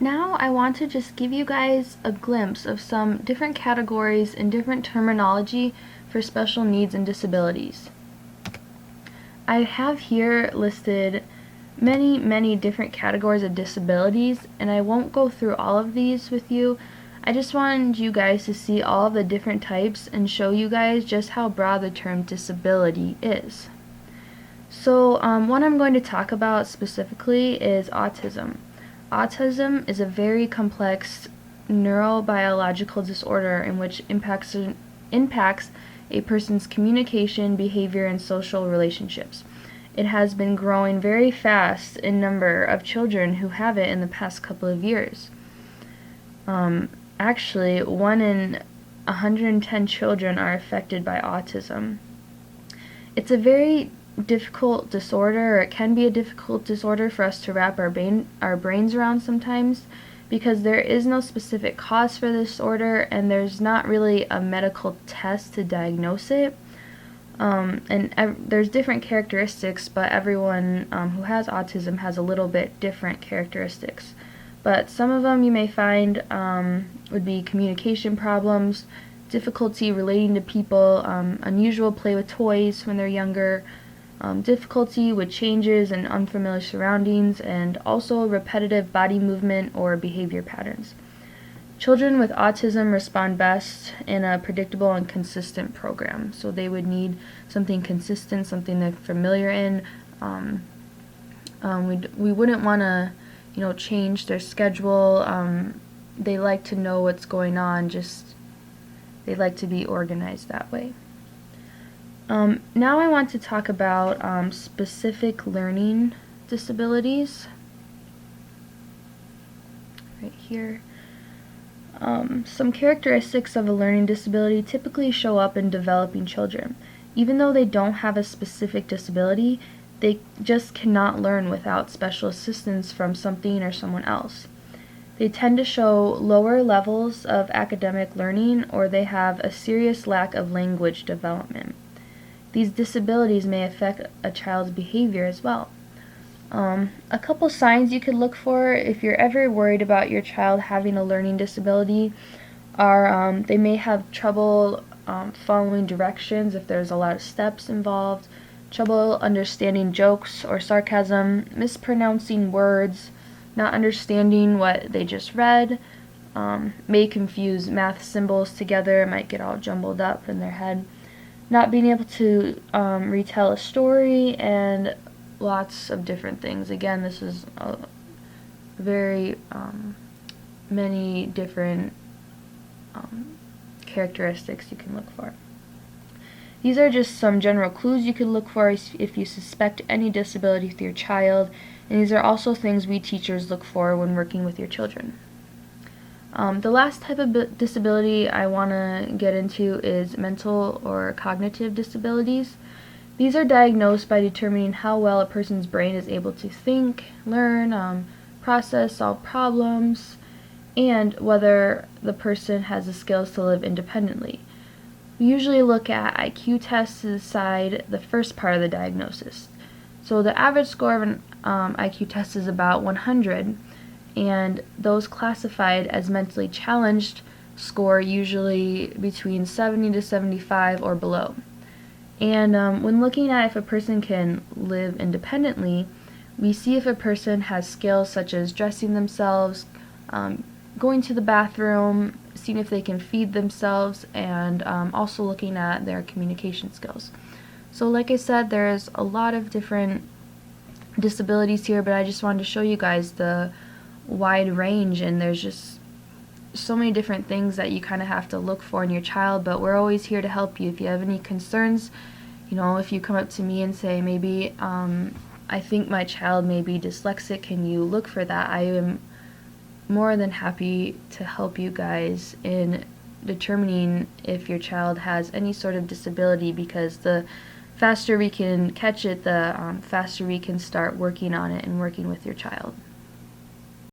Now I want to just give you guys a glimpse of some different categories and different terminology for special needs and disabilities. I have here listed many different categories of disabilities, and I won't go through all of these with you. I just wanted you guys to see all of the different types and show you guys just how broad the term disability is. So what I'm going to talk about specifically is autism. Autism is a very complex neurobiological disorder in which impacts a person's communication, behavior, and social relationships. It has been growing very fast in number of children who have it in the past couple of years. Actually, 1 in 110 children are affected by autism. It's a very difficult disorder, or it can be a difficult disorder for us to wrap our brains around sometimes, because there is no specific cause for this disorder and there's not really a medical test to diagnose it. There's different characteristics, but everyone who has autism has a little bit different characteristics. But some of them you may find would be communication problems, difficulty relating to people, unusual play with toys when they're younger, difficulty with changes and unfamiliar surroundings, and also repetitive body movement or behavior patterns. Children with autism respond best in a predictable and consistent program, so they would need something consistent, something they're familiar in. We wouldn't want to, change their schedule. They like to know what's going on. They like to be organized that way. Now I want to talk about specific learning disabilities. Right here. Some characteristics of a learning disability typically show up in developing children. Even though they don't have a specific disability, they just cannot learn without special assistance from something or someone else. They tend to show lower levels of academic learning, or they have a serious lack of language development. These disabilities may affect a child's behavior as well. A couple signs you could look for if you're ever worried about your child having a learning disability are they may have trouble following directions if there's a lot of steps involved, trouble understanding jokes or sarcasm, mispronouncing words, not understanding what they just read, may confuse math symbols together, might get all jumbled up in their head, not being able to retell a story, and lots of different things. Again, this is very many different characteristics you can look for. These are just some general clues you could look for if you suspect any disability with your child, and these are also things we teachers look for when working with your children. The last type of disability I want to get into is mental or cognitive disabilities. These are diagnosed by determining how well a person's brain is able to think, learn, process, solve problems, and whether the person has the skills to live independently. We usually look at IQ tests to decide the first part of the diagnosis. So the average score of an IQ test is about 100, and those classified as mentally challenged score usually between 70 to 75 or below. And when looking at if a person can live independently, we see if a person has skills such as dressing themselves, going to the bathroom, seeing if they can feed themselves, and also looking at their communication skills. So like I said, there's a lot of different disabilities here, but I just wanted to show you guys the wide range, and there's just so many different things that you kind of have to look for in your child, but we're always here to help you. If you have any concerns, if you come up to me and say, maybe I think my child may be dyslexic, can you look for that? I am more than happy to help you guys in determining if your child has any sort of disability, because the faster we can catch it, the faster we can start working on it and working with your child.